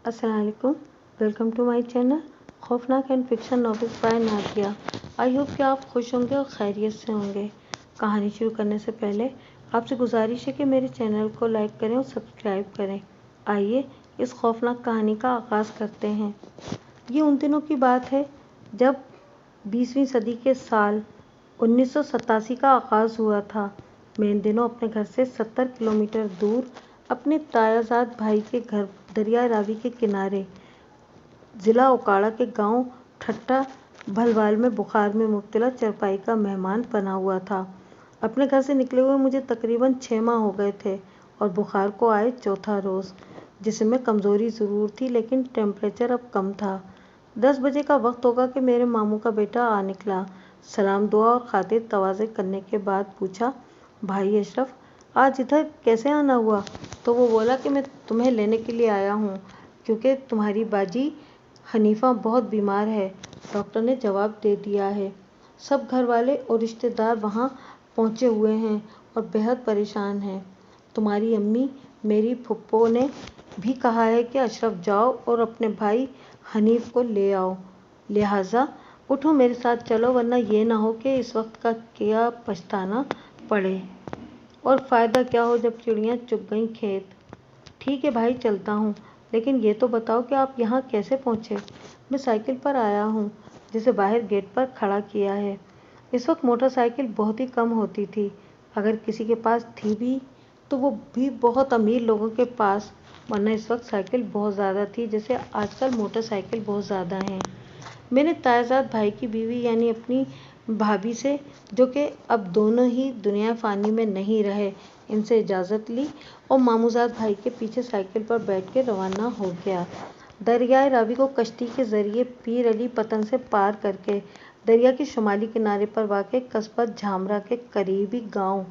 अस्सलाम वालेकुम। Welcome to my channel खौफनाक and fiction novels by Nazia. I hope कि आप खुश होंगे और खैरियत से होंगे। कहानी शुरू करने से पहले आपसे गुजारिश है कि मेरे चैनल को लाइक करें और सब्सक्राइब करें। आइए इस खौफनाक कहानी का आगाज़ करते हैं। ये उन दिनों की बात है जब 20वीं सदी के साल 1987 का आगाज़ हुआ था। मैं इन दिनों अपने घर से 70 किलोमीटर दूर अपने तायाजाद भाई के घर दरियाए रावी के किनारे ज़िला ओकाड़ा के गांव ठट्टा भलवाल में बुखार में मुब्तला चरपाई का मेहमान बना हुआ था। अपने घर से निकले हुए मुझे तकरीबन 6 माह हो गए थे और बुखार को आए चौथा रोज़, जिसमें कमज़ोरी ज़रूर थी लेकिन टेम्परेचर अब कम था। 10 बजे का वक्त होगा कि मेरे मामू का बेटा आ निकला। सलाम दुआ और खातिर तवाज़े करने के बाद पूछा, भाई अशरफ, आज इधर कैसे आना हुआ? तो वो बोला कि मैं तुम्हें लेने के लिए आया हूँ क्योंकि तुम्हारी बाजी हनीफा बहुत बीमार है। डॉक्टर ने जवाब दे दिया है। सब घर वाले और रिश्तेदार वहाँ पहुँचे हुए हैं और बेहद परेशान हैं। तुम्हारी अम्मी मेरी फुप्पो ने भी कहा है कि अशरफ जाओ और अपने भाई हनीफ को ले आओ। लिहाजा उठो, मेरे साथ चलो, वरना ये ना हो कि इस वक्त का किया पछताना पड़े और फ़ायदा क्या हो जब चिड़ियाँ चुग गईं खेत। ठीक है भाई, चलता हूँ, लेकिन ये तो बताओ कि आप यहाँ कैसे पहुँचे? मैं साइकिल पर आया हूँ, जिसे बाहर गेट पर खड़ा किया है। इस वक्त मोटरसाइकिल बहुत ही कम होती थी। अगर किसी के पास थी भी तो वो भी बहुत अमीर लोगों के पास, वरना इस वक्त साइकिल बहुत ज़्यादा थी जैसे आजकल मोटरसाइकिल बहुत ज़्यादा हैं। मैंने तायाजाद भाई की बीवी यानी अपनी भाभी से, जो कि अब दोनों ही दुनिया फ़ानी में नहीं रहे, इनसे इजाज़त ली और मामूजाद भाई के पीछे साइकिल पर बैठ के रवाना हो गया। दरियाए रावी को कश्ती के ज़रिए पीर अली पतन से पार करके दरिया के शुमाली किनारे पर वाक़ कस्बा झामरा के करीबी गांव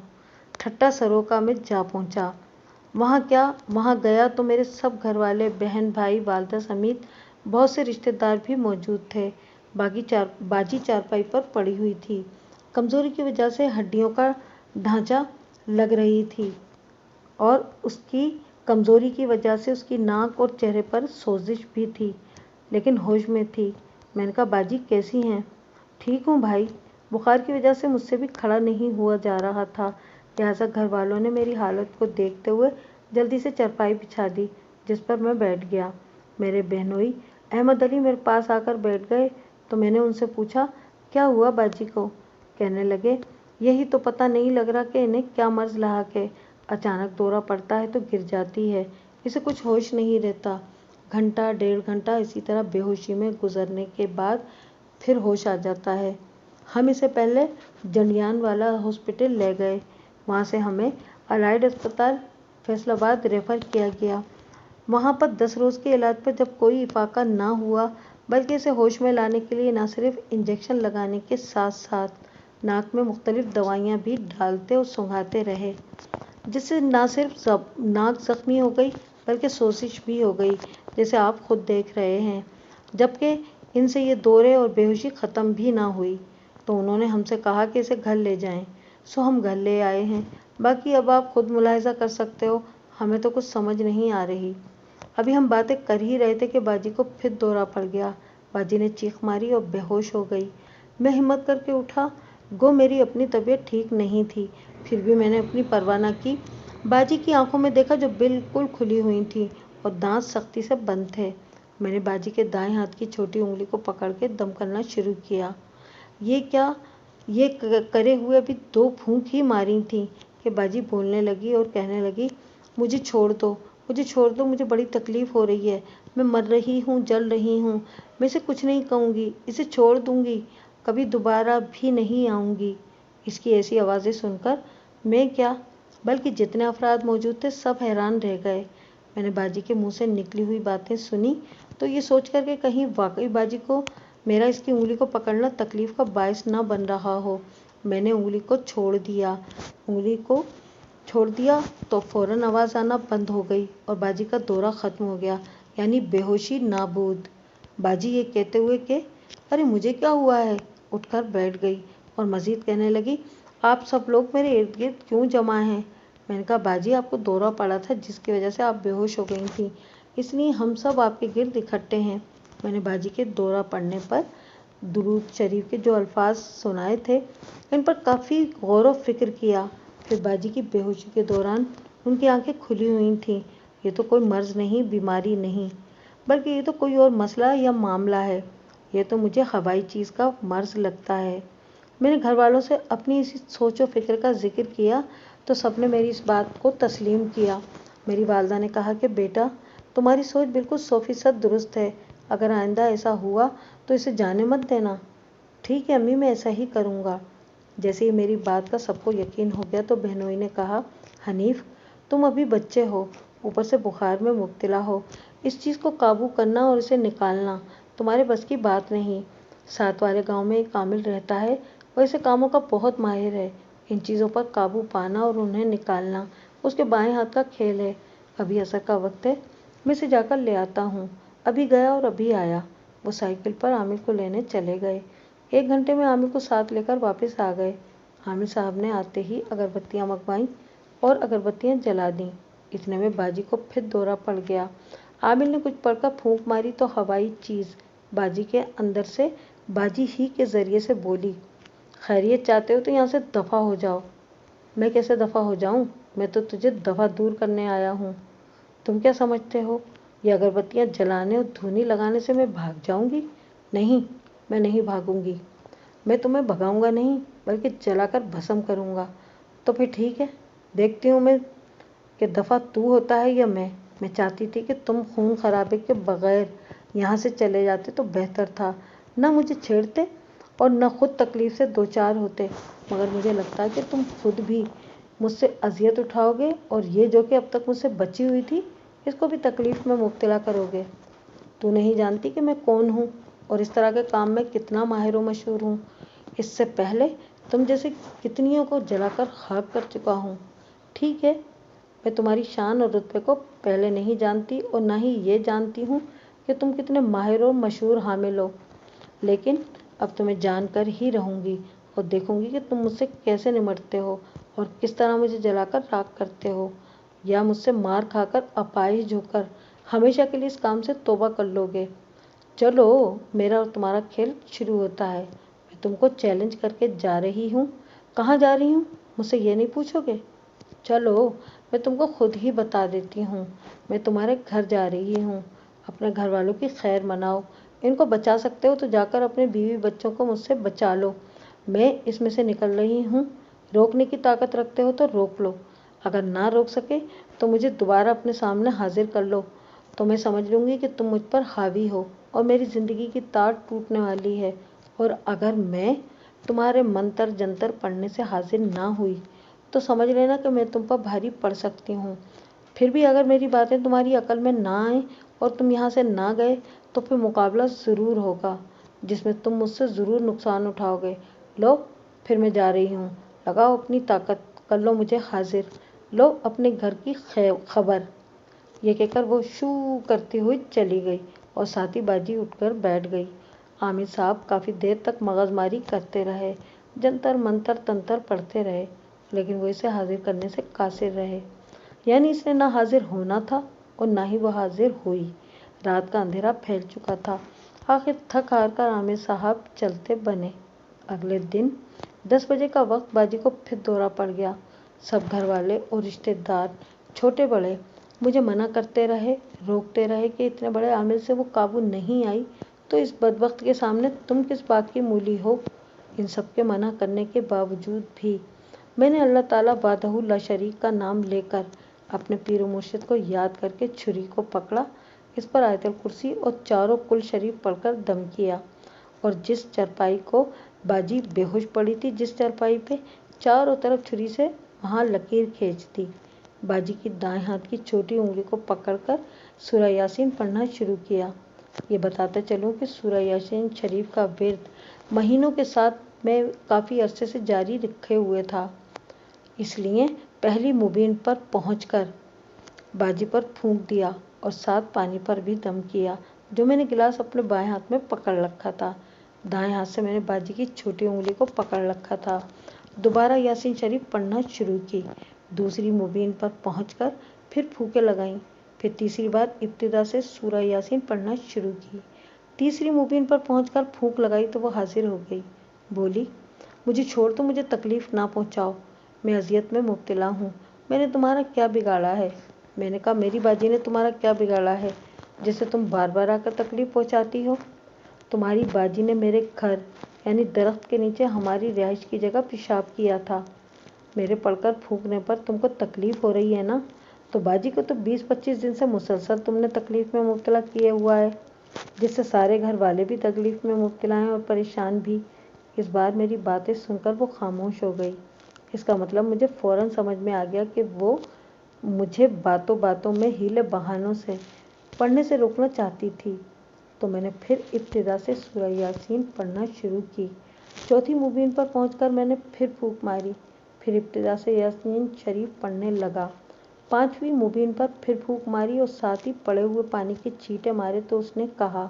ठट्टा सरोका में जा पहुंचा। वहाँ गया तो मेरे सब घर वाले, बहन भाई, वालदा समेत बहुत से रिश्तेदार भी मौजूद थे। बाजी चारपाई पर पड़ी हुई थी। कमज़ोरी की वजह से हड्डियों का ढांचा लग रही थी और उसकी कमज़ोरी की वजह से उसकी नाक और चेहरे पर सोजिश भी थी, लेकिन होश में थी। मैंने कहा, बाजी कैसी हैं? ठीक हूँ भाई, बुखार की वजह से मुझसे भी खड़ा नहीं हुआ जा रहा था। लिहाजा घर वालों ने मेरी हालत को देखते हुए जल्दी से चरपाई बिछा दी, जिस पर मैं बैठ गया। मेरे बहनोई अहमद अली मेरे पास आकर बैठ गए तो मैंने उनसे पूछा, क्या हुआ बाजी को? कहने लगे, यही तो पता नहीं लग रहा कि इन्हें क्या मर्ज़ लाहक है। अचानक दौरा पड़ता है तो गिर जाती है, इसे कुछ होश नहीं रहता। घंटा 1.5 घंटा इसी तरह बेहोशी में गुजरने के बाद फिर होश आ जाता है। हम इसे पहले जंडियानवाला हॉस्पिटल ले गए। वहाँ से हमें अलाइड अस्पताल फैसलाबाद रेफ़र किया गया। वहाँ पर 10 रोज़ के इलाज पर जब कोई इफाका ना हुआ, बल्कि इसे होश में लाने के लिए न सिर्फ इंजेक्शन लगाने के साथ साथ नाक में मुख्तलिफ दवाइयाँ भी डालते और सूंघाते रहे, जिससे न सिर्फ नाक ज़ख्मी हो गई बल्कि सोजिश भी हो गई, जैसे आप खुद देख रहे हैं। जबकि इनसे ये दौरे और बेहोशी ख़त्म भी ना हुई तो उन्होंने हमसे कहा कि इसे घर ले जाएं। सो हम घर ले आए हैं। बाकी अब आप खुद मुलाहिज़ा कर सकते हो, हमें तो कुछ समझ नहीं आ रही। अभी हम बातें कर ही रहे थे कि बाजी को फिर दौरा पड़ गया। बाजी ने चीख मारी और बेहोश हो गई। मैं हिम्मत करके उठा, गो मेरी अपनी तबीयत ठीक नहीं थी, फिर भी मैंने अपनी परवाह न की। बाजी की आंखों में देखा जो बिल्कुल खुली हुई थी और दांत सख्ती से बंद थे। मैंने बाजी के दाएं हाथ की छोटी उंगली को पकड़ के दम करना शुरू किया। ये करे हुए अभी 2 फूंक ही मारी थी कि बाजी बोलने लगी और कहने लगी, मुझे छोड़ दो, मुझे छोड़ दो, मुझे बड़ी तकलीफ़ हो रही है, मैं मर रही हूँ, जल रही हूँ, मैं इसे कुछ नहीं कहूँगी, इसे छोड़ दूँगी, कभी दोबारा भी नहीं आऊँगी। इसकी ऐसी आवाज़ें सुनकर मैं क्या बल्कि जितने अफराद मौजूद थे सब हैरान रह गए। मैंने बाजी के मुंह से निकली हुई बातें सुनी तो ये सोच कर के कहीं वाकई बाजी को मेरा इसकी उंगली को पकड़ना तकलीफ़ का बायस न बन रहा हो। मैंने उंगली को छोड़ दिया तो फ़ौरन आवाज़ आना बंद हो गई और बाजी का दौरा ख़त्म हो गया, यानी बेहोशी नाबूद। बाजी ये कहते हुए कि अरे मुझे क्या हुआ है, उठकर बैठ गई और मज़ीद कहने लगी, आप सब लोग मेरे इर्द गिर्द क्यों जमा हैं? मैंने कहा, बाजी आपको दौरा पड़ा था जिसकी वजह से आप बेहोश हो गई थी, اس لیے ہم سب آپ کے گرد اکٹھے ہیں۔ میں نے باجی کے دورہ پڑنے پر درود شریف کے جو الفاظ سنائے تھے ان پر کافی غور و فکر کیا۔ پھر باجی کی بے ہوشی کے دوران ان کی آنکھیں کھلی ہوئی تھیں۔ یہ تو کوئی مرض نہیں، بیماری نہیں، بلکہ یہ تو کوئی اور مسئلہ یا معاملہ ہے۔ یہ تو مجھے ہوائی چیز کا مرض لگتا ہے۔ میں نے گھر والوں سے اپنی اسی سوچ و فکر کا ذکر کیا تو سب نے میری اس بات کو تسلیم کیا۔ میری والدہ نے کہا کہ بیٹا، تمہاری سوچ بالکل 100% درست ہے۔ اگر آئندہ ایسا ہوا تو اسے جانے مت دینا۔ ٹھیک ہے امی، میں ایسا ہی کروں گا۔ جیسے ہی میری بات کا سب کو یقین ہو گیا تو بہنوئی نے کہا، حنیف تم ابھی بچے ہو، اوپر سے بخار میں مبتلا ہو، اس چیز کو قابو کرنا اور اسے نکالنا تمہارے بس کی بات نہیں۔ ساتھ والے گاؤں میں ایک عامل رہتا ہے، وہ ایسے کاموں کا بہت ماہر ہے۔ ان چیزوں پر قابو پانا اور انہیں نکالنا اس کے بائیں ہاتھ کا کھیل ہے۔ ابھی عصر کا وقت ہے، میں اسے جا کر لے آتا ہوں۔ ابھی گیا اور ابھی آیا۔ وہ سائیکل پر عامر کو لینے چلے گئے۔ 1 گھنٹے میں عامر کو ساتھ لے کر واپس آ گئے۔ عامر صاحب نے آتے ہی اگربتیاں منگوائیں اور اگربتیاں جلا دیں۔ اتنے میں باجی کو پھر دورہ پڑ گیا۔ عامر نے کچھ پڑھ کر پھونک ماری تو ہوائی چیز باجی کے اندر سے باجی ہی کے ذریعے سے بولی، خیریت چاہتے ہو تو یہاں سے دفع ہو جاؤ۔ میں کیسے دفع ہو جاؤں؟ میں تو تجھے دفع دور کرنے آیا ہوں۔ تم کیا سمجھتے ہو یہ اگربتیاں جلانے اور دھونی لگانے سے میں بھاگ جاؤں گی؟ نہیں، میں نہیں بھاگوں گی۔ میں تمہیں بھگاؤں گا نہیں، بلکہ جلا کر بھسم کروں گا۔ تو پھر ٹھیک ہے، دیکھتی ہوں میں کہ دفع تو ہوتا ہے یا میں۔ میں چاہتی تھی کہ تم خون خرابے کے بغیر یہاں سے چلے جاتے تو بہتر تھا، نہ مجھے چھیڑتے اور نہ خود تکلیف سے دوچار ہوتے، مگر مجھے لگتا کہ تم خود بھی مجھ سے اذیت اٹھاؤ گے اور یہ جو کہ اب تک مجھ سے بچی ہوئی تھی اس کو بھی تکلیف میں مبتلا کرو گے۔ تو نہیں جانتی کہ میں کون ہوں اور اس طرح کے کام میں کتنا ماہر و مشہور ہوں۔ اس سے پہلے تم جیسے کتنیوں کو جلا کر خاک کر چکا ہوں۔ ٹھیک ہے، میں تمہاری شان اور رتبے کو پہلے نہیں جانتی اور نہ ہی یہ جانتی ہوں کہ تم کتنے ماہر اور مشہور حامل ہو، لیکن اب تمہیں جان کر ہی رہوں گی اور دیکھوں گی کہ تم مجھ سے کیسے نمٹتے ہو اور کس طرح مجھے جلا کر راکھ کرتے ہو، یا مجھ سے مار کھا کر اپاہج ہو کر ہمیشہ کے لیے اس کام سے توبہ کر لو گے۔ چلو، میرا اور تمہارا کھیل شروع ہوتا ہے۔ میں تم کو چیلنج کر کے جا رہی ہوں۔ کہاں جا رہی ہوں مجھ سے یہ نہیں پوچھو گے؟ چلو، میں تم کو خود ہی بتا دیتی ہوں۔ میں تمہارے گھر جا رہی ہوں۔ اپنے گھر والوں کی خیر مناؤ، ان کو بچا سکتے ہو تو جا کر اپنے بیوی بچوں کو مجھ سے بچا لو۔ میں اس میں سے نکل رہی ہوں، روکنے کی طاقت رکھتے ہو تو روک لو، اگر نہ روک سکے تو مجھے دوبارہ اپنے سامنے حاضر کر لو، تو میں سمجھ لوں گی کہ تم مجھ پر حاوی ہو اور میری زندگی کی تار ٹوٹنے والی ہے۔ اور اگر میں تمہارے منتر جنتر پڑھنے سے حاضر نہ ہوئی تو سمجھ لینا کہ میں تم پر بھاری پڑ سکتی ہوں۔ پھر بھی اگر میری باتیں تمہاری عقل میں نہ آئیں اور تم یہاں سے نہ گئے تو پھر مقابلہ ضرور ہوگا جس میں تم مجھ سے ضرور نقصان اٹھاؤ گے۔ لو، پھر میں جا رہی ہوں، لگاؤ اپنی طاقت، کر لو مجھے حاضر، لو اپنے گھر کی خبر۔ یہ کہہ کر وہ شو کرتی ہوئی چلی گئی اور ساتھ ہی باجی اٹھ کر بیٹھ گئی۔ عامر صاحب کافی دیر تک مغز ماری کرتے رہے، جنتر منتر تنتر پڑھتے رہے، لیکن وہ اسے حاضر کرنے سے قاصر رہے۔ یعنی اس نے نہ حاضر ہونا تھا اور نہ ہی وہ حاضر ہوئی۔ رات کا اندھیرا پھیل چکا تھا۔ آخر تھک ہار کر عامر صاحب چلتے بنے۔ اگلے دن 10 بجے کا وقت باجی کو پھر دورہ پڑ گیا۔ سب گھر والے اور رشتے دار، چھوٹے بڑے، مجھے منع کرتے رہے، روکتے رہے کہ اتنے بڑے عامل سے وہ قابو نہیں آئی تو اس بدبخت کے سامنے تم کس بات کی مولی ہو۔ ان سب کے منع کرنے کے باوجود بھی میں نے اللہ تعالیٰ وحدہ لا شریک کا نام لے کر اپنے پیر و مرشد کو یاد کر کے چھری کو پکڑا، اس پر آیت الکرسی اور چاروں کل شریف پڑھ کر دم کیا، اور جس چرپائی کو باجی بے ہوش پڑی تھی، جس چرپائی پہ چاروں طرف چھری سے وہاں لکیر کھینچ دی، باجی کی دائیں ہاتھ کی چھوٹی انگلی کو پکڑ کر سورہ یاسین پڑھنا شروع کیا۔ یہ بتاتے چلوں کہ سورہ یاسین شریف کا ورد مہینوں کے ساتھ میں کافی عرصے سے جاری رکھے ہوئے تھا، اس لیے پہلی مبین پر پہنچ کر باجی پر پھونک دیا اور ساتھ پانی پر بھی دم کیا جو میں نے گلاس اپنے بائیں ہاتھ میں پکڑ رکھا تھا۔ دائیں ہاتھ سے میں نے باجی کی چھوٹی انگلی کو پکڑ رکھا تھا۔ دوبارہ یاسین شریف پڑھنا شروع کی، دوسری مبین پر پہنچ کر پھر پھونکیں لگائیں، फिर तीसरी बार इब्तिदा से सूरह यासीन पढ़ना शुरू की। तीसरी मुबीन पर पहुंचकर फूंक लगाई तो वो हाजिर हो गई। बोली, मुझे छोड़ दो, मुझे तकलीफ ना पहुंचाओ, मैं अजियत में मुब्तला हूँ। मैंने तुम्हारा क्या बिगाड़ा है? मैंने कहा, मेरी बाजी ने तुम्हारा क्या बिगाड़ा है जिसे तुम बार बार आकर तकलीफ पहुंचाती हो? तुम्हारी बाजी ने मेरे घर यानी दरख्त के नीचे हमारी रिहाइश की जगह पेशाब किया था। मेरे पड़कर फूंकने पर तुमको तकलीफ हो रही है ना? तो बाजी को तो 20-25 दिन से मुसलसल तुमने तकलीफ में मुब्तला किए हुआ है, जिससे सारे घर वाले भी तकलीफ में मुब्तला हैं और परेशान भी। इस बार मेरी बातें सुनकर वो खामोश हो गई। इसका मतलब मुझे फ़ौरन समझ में आ गया कि वो मुझे बातों बातों में हीले बहानों से पढ़ने से रोकना चाहती थी। तो मैंने फिर इब्तिदा से सूरह यासीन पढ़ना शुरू की। चौथी मुबीन पर पहुंचकर मैंने फिर फूंक मारी, फिर इब्तिदा से यासीन शरीफ पढ़ने लगा। पांचवी मुबीन पर फिर फूंक मारी और साथ ही पड़े हुए पानी के छींटे मारे तो उसने कहा,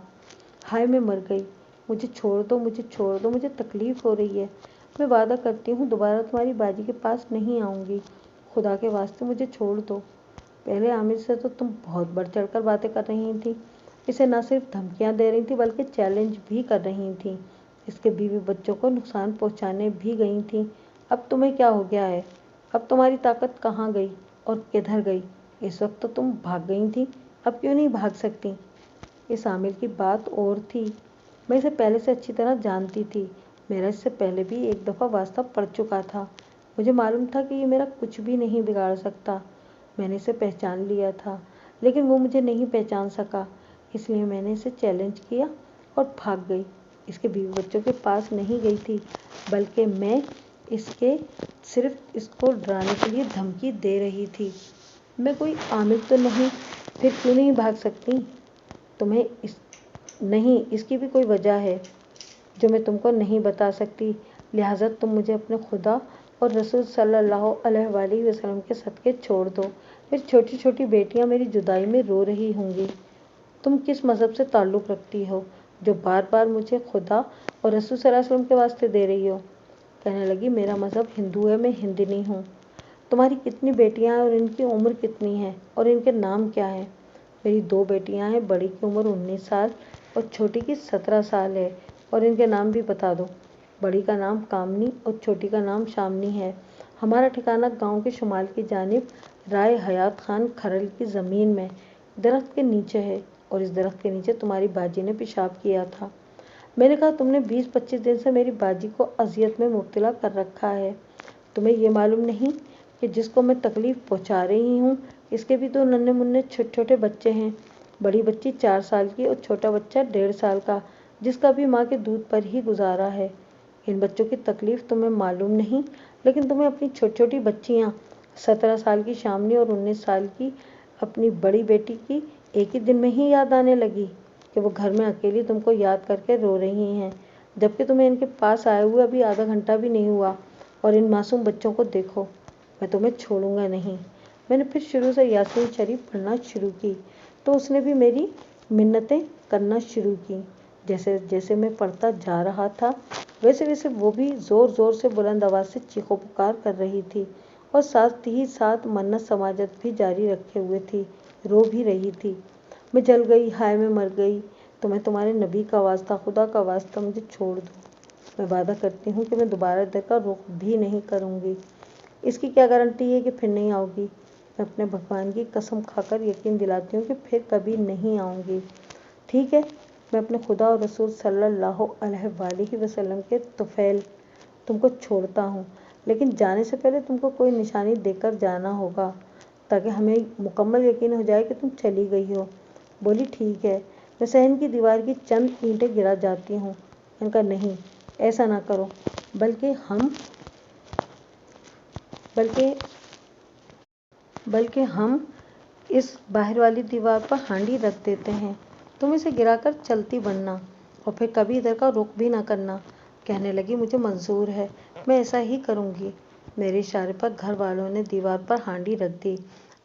हाय मैं मर गई, मुझे छोड़ दो, मुझे छोड़ दो, मुझे तकलीफ हो रही है। मैं वादा करती हूँ दोबारा तुम्हारी बाजी के पास नहीं आऊँगी। खुदा के वास्ते मुझे छोड़ दो। पहले आमिर से तो तुम बहुत बढ़ चढ़ कर बातें कर रही थी। इसे न सिर्फ धमकियाँ दे रही थी बल्कि चैलेंज भी कर रही थी। इसके बीवी बच्चों को नुकसान पहुँचाने भी गई थी। अब तुम्हें क्या हो गया है? अब तुम्हारी ताकत कहाँ गई और किधर गई? इस वक्त तो तुम भाग गई थी, अब क्यों नहीं भाग सकती? इस आमिर की बात और थी। मैं इसे पहले से अच्छी तरह जानती थी। मेरा इससे पहले भी एक दफ़ा वास्ता पड़ चुका था। मुझे मालूम था कि ये मेरा कुछ भी नहीं बिगाड़ सकता। मैंने इसे पहचान लिया था, लेकिन वो मुझे नहीं पहचान सका। इसलिए मैंने इसे चैलेंज किया और भाग गई। इसके बीवी बच्चों के पास नहीं गई थी, बल्कि मैं सिर्फ इसको डराने के लिए धमकी दे रही थी। मैं कोई आमिर तो नहीं, फिर क्यों नहीं भाग सकती? नहीं, इसकी भी कोई वजह है जो मैं तुमको नहीं बता सकती। लिहाजा तुम मुझे अपने खुदा और रसूल सल्लल्लाहु अलैहि वसल्लम के सदके छोड़ दो। मेरी छोटी छोटी बेटियां मेरी जुदाई में रो रही होंगी। तुम किस मज़हब से ताल्लुक़ रखती हो जो बार बार मुझे खुदा और रसूल सल्लल्लाहु अलैहि वसल्लम के वास्ते दे रही हो? कहने लगी, मेरा मज़हब हिंदू है, मैं हिंदनी हूँ। तुम्हारी कितनी बेटियां हैं और इनकी उम्र कितनी है और इनके नाम क्या है? मेरी 2 बेटियां हैं, बड़ी की उम्र 19 साल और छोटी की 17 साल है। और इनके नाम भी बता दो। बड़ी का नाम कामनी और छोटी का नाम शामनी है। हमारा ठिकाना गांव के शुमाल की जानिब राय हयात खान खरल की ज़मीन में दरख्त के नीचे है और इस दरख्त के नीचे तुम्हारी बाजी ने पेशाब किया था। मैंने कहा, तुमने 20-25 दिन से मेरी बाजी को अजियत में मुब्तला कर रखा है। तुम्हें ये मालूम नहीं कि जिसको मैं तकलीफ़ पहुंचा रही हूँ इसके भी 2 नन्हे मुन्ने छोटे छोटे बच्चे हैं। बड़ी बच्ची 4 साल की और छोटा बच्चा 1.5 साल का, जिसका भी माँ के दूध पर ही गुजारा है। इन बच्चों की तकलीफ़ तुम्हें मालूम नहीं, लेकिन तुम्हें अपनी छोटी छोटी बच्चियाँ 17 साल की शामनी और 19 साल की अपनी बड़ी बेटी की एक ही दिन में ही याद आने लगी कि वो घर में अकेली तुमको याद करके रो रही हैं, जबकि तुम्हें इनके पास आए हुए अभी आधा घंटा भी नहीं हुआ। और इन मासूम बच्चों को देखो, मैं तुम्हें छोड़ूंगा नहीं। मैंने फिर शुरू से यासीन शरीफ पढ़ना शुरू की तो उसने भी मेरी मिन्नतें करना शुरू की। जैसे जैसे मैं पढ़ता जा रहा था वैसे वैसे वो भी ज़ोर ज़ोर से बुलंद आवाज़ से चीखो पुकार कर रही थी और साथ ही साथ मन्नत समाजत भी जारी रखे हुए थी, रो भी रही थी। मैं जल गई, हाय मैं मर गई, तो मैं तुम्हारे नबी का वास्ता, खुदा का वास्ता, मुझे छोड़ दो। मैं वादा करती हूँ कि मैं दोबारा इधर का रुख भी नहीं करूँगी। इसकी क्या गारंटी है कि फिर नहीं आओगी? मैं अपने भगवान की कसम खाकर यकीन दिलाती हूँ कि फिर कभी नहीं आऊँगी। ठीक है, मैं अपने खुदा और रसूल सल्लल्लाहु अलैहि वसल्लम के तुफ़ैल तुमको छोड़ता हूँ, लेकिन जाने से पहले तुमको कोई निशानी देकर जाना होगा ताकि हमें मुकम्मल यकीन हो जाए कि तुम चली गई हो। बोली, ठीक है। मैं सहन की दीवार की चंद ईंटें गिरा जाती हूँ। इनका नहीं, ऐसा ना करो, बल्कि हम इस बाहर वाली दीवार पर हांडी रख देते हैं। तुम इसे गिराकर चलती बनना और फिर कभी इधर का रुख भी ना करना। कहने लगी, मुझे मंजूर है, मैं ऐसा ही करूँगी। मेरे इशारे पर घर वालों ने दीवार पर हांडी रख दी।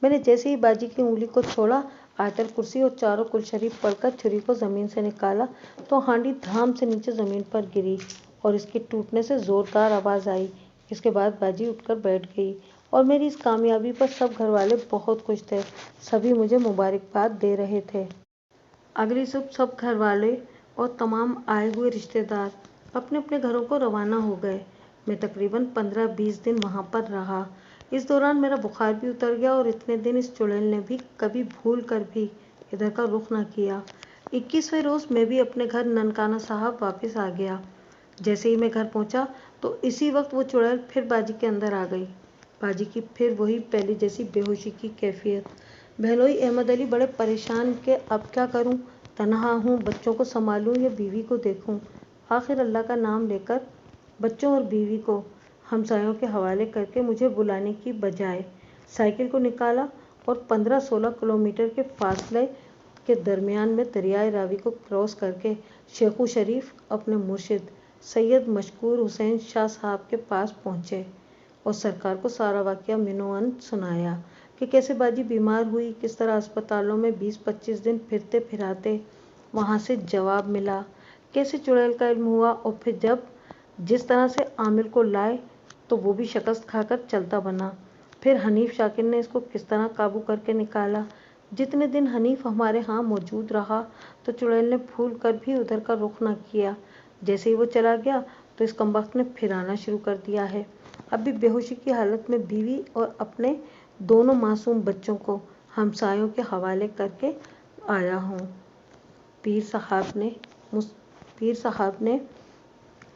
मैंने जैसे ही बाजी की उंगली को छोड़ा, आयतल कुर्सी और चारों कुल शरीफ पढ़कर छुरी को ज़मीन से निकाला तो हांडी धड़ाम से नीचे ज़मीन पर गिरी और इसके टूटने से ज़ोरदार आवाज़ आई। इसके बाद बाजी उठकर बैठ गई और मेरी इस कामयाबी पर सब घर वाले बहुत खुश थे। सभी मुझे मुबारकबाद दे रहे थे। अगली सुबह सब घर वाले और तमाम आए हुए रिश्तेदार अपने अपने घरों को रवाना हो गए। मैं तकरीबन 15-20 दिन वहाँ पर रहा। इस दौरान मेरा बुखार भी उतर गया और इतने दिन इस चुड़ैल ने भी कभी भूल कर भी इधर का रुख न किया। 21वें रोज़ मैं भी अपने घर ननकाना साहब वापस आ गया। जैसे ही मैं घर पहुंचा तो इसी वक्त वो चुड़ैल फिर बाजी के अंदर आ गई। बाजी की फिर वही पहले जैसी बेहोशी की कैफियत। बहनोई अहमद अली बड़े परेशान कि अब क्या करूं, तन्हा हूं, बच्चों को संभालूं या बीवी को देखूं। आखिर अल्लाह का नाम लेकर बच्चों और बीवी को हमसायों के हवाले करके मुझे बुलाने की बजाय साइकिल को निकाला और 15-16 किलोमीटर के फासले के दरमियान में दरियाए रावी को क्रॉस करके शेखू शरीफ अपने मुर्शिद सैयद मशकूर हुसैन शाह साहब के पास पहुँचे और सरकार को सारा वाक़या मिनोअन सुनाया कि कैसे बाजी बीमार हुई, किस तरह अस्पतालों में 20-25 दिन फिरते फिराते वहाँ से जवाब मिला, कैसे चुड़ैल का इल्म हुआ और फिर जब जिस तरह से आमिर को लाए तो वो भी शिकस्त खाकर चलता बना। फिर हनीफ शाकिर ने इसको किस तरह काबू करके निकाला। जितने दिन हनीफ हमारे यहाँ मौजूद रहा तो चुड़ैल ने भूल कर भी उधर का रुख न किया। जैसे ही वो चला गया तो इस कमबख्त ने फिर आना शुरू कर दिया है। अभी बेहोशी की हालत में बीवी और अपने दोनों मासूम बच्चों को हमसायों के हवाले करके आया हूँ। पीर साहब ने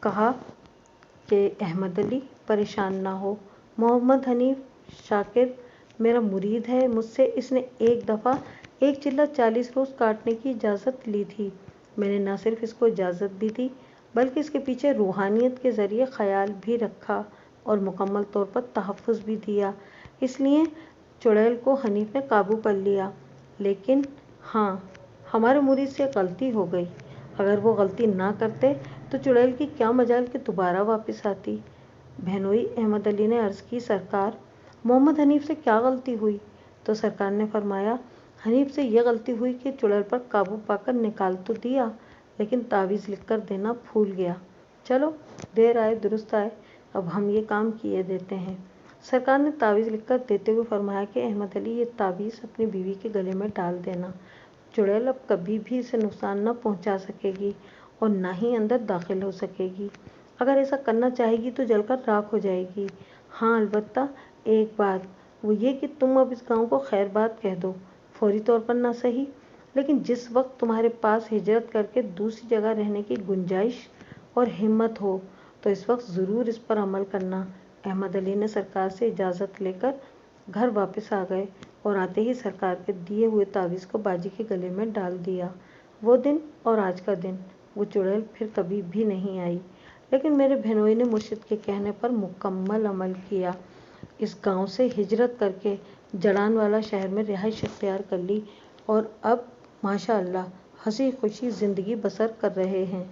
कहा कि अहमद अली परेशान ना हो, मोहम्मद हनीफ शाकिर मेरा मुरीद है, मुझसे इसने एक दफ़ा एक चिल्ला 40 रोज़ काटने की इजाज़त ली थी। मैंने न सिर्फ इसको इजाज़त भी दी बल्कि इसके पीछे रूहानियत के ज़रिए ख्याल भी रखा और मुकम्मल तौर पर तहफ़्फ़ुज़ भी दिया। इसलिए चुड़ैल को हनीफ ने काबू कर लिया। लेकिन हाँ, हमारे मुरीद से गलती हो गई। अगर वो गलती ना करते तो चुड़ैल की क्या मजाल कि दोबारा वापस आती। बहनोई अहमद अली ने अर्ज़ की, सरकार मोहम्मद हनीफ से क्या गलती हुई? तो सरकार ने फरमाया, हनीफ से यह गलती हुई कि चुड़ैल पर काबू पाकर निकाल तो दिया लेकिन तावीज़ लिख कर देना भूल गया। चलो, देर आए दुरुस्त आए, अब हम ये काम किए देते हैं। सरकार ने तावीज़ लिखकर देते हुए फरमाया कि अहमद अली ये तावीज़ अपनी बीवी के गले में डाल देना। चुड़ैल अब कभी भी इसे नुकसान न पहुंचा सकेगी और न ही अंदर दाखिल हो सकेगी। अगर ऐसा करना चाहेगी तो जलकर राख हो जाएगी। हाँ, अलबत्ता एक बात, वो ये कि तुम अब इस गांव को खैरबाद कह दो, फौरी तौर पर ना सही, लेकिन जिस वक्त तुम्हारे पास हिजरत करके दूसरी जगह रहने की गुंजाइश और हिम्मत हो तो इस वक्त ज़रूर इस पर अमल करना। अहमद अली ने सरकार से इजाज़त लेकर घर वापस आ गए और आते ही सरकार के दिए हुए तावीज़ को बाजी के गले में डाल दिया। वो दिन और आज का दिन वो चुड़ैल फिर कभी भी नहीं आई। लेकिन मेरे बहनोई ने मुर्शिद के कहने पर मुकम्मल अमल किया। इस गांव से हिजरत करके जड़ानवाला शहर में रिहाइश इख्तियार कर ली और अब माशाअल्लाह हंसी खुशी ज़िंदगी बसर कर रहे हैं।